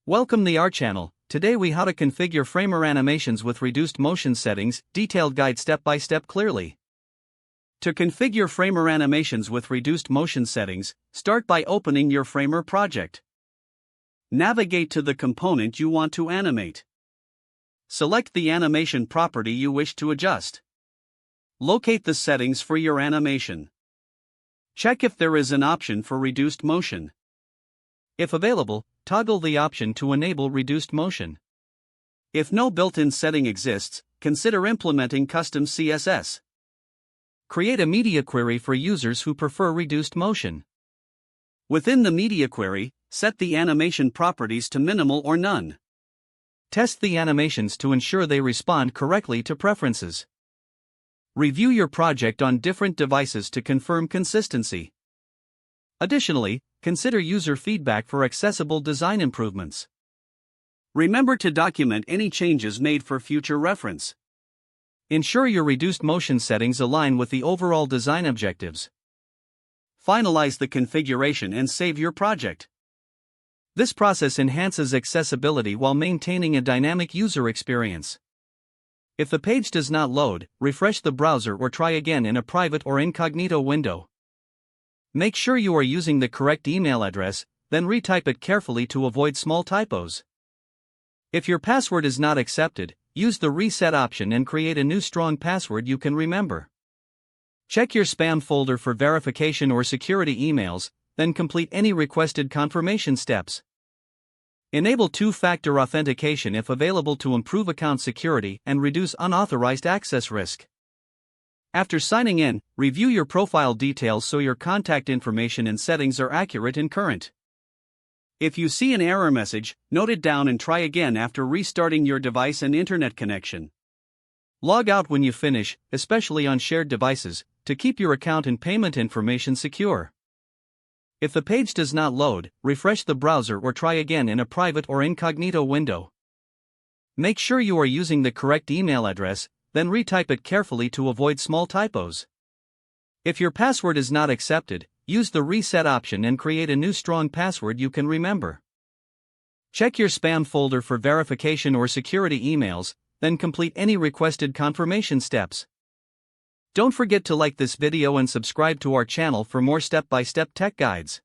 Welcome to our channel. Today we how to configure Framer animations with reduced motion settings, detailed guide step by step clearly. To configure Framer animations with reduced motion settings, start by opening your Framer project. Navigate to the component you want to animate. Select the animation property you wish to adjust. Locate the settings for your animation. Check if there is an option for reduced motion. If available, toggle the option to enable reduced motion. If no built-in setting exists, consider implementing custom CSS. Create a media query for users who prefer reduced motion. Within the media query, set the animation properties to minimal or none. Test the animations to ensure they respond correctly to preferences. Review your project on different devices to confirm consistency. Additionally, consider user feedback for accessible design improvements. Remember to document any changes made for future reference. Ensure your reduced motion settings align with the overall design objectives. Finalize the configuration and save your project. This process enhances accessibility while maintaining a dynamic user experience. If the page does not load, refresh the browser or try again in a private or incognito window. Make sure you are using the correct email address, then retype it carefully to avoid small typos. If your password is not accepted, use the reset option and create a new strong password you can remember. Check your spam folder for verification or security emails, then complete any requested confirmation steps. Enable two-factor authentication if available to improve account security and reduce unauthorized access risk. After signing in, review your profile details so your contact information and settings are accurate and current. If you see an error message, note it down and try again after restarting your device and internet connection. Log out when you finish, especially on shared devices, to keep your account and payment information secure. If the page does not load, refresh the browser or try again in a private or incognito window. Make sure you are using the correct email address, then retype it carefully to avoid small typos. If your password is not accepted, use the reset option and create a new strong password you can remember. Check your spam folder for verification or security emails, then complete any requested confirmation steps. Don't forget to like this video and subscribe to our channel for more step-by-step tech guides.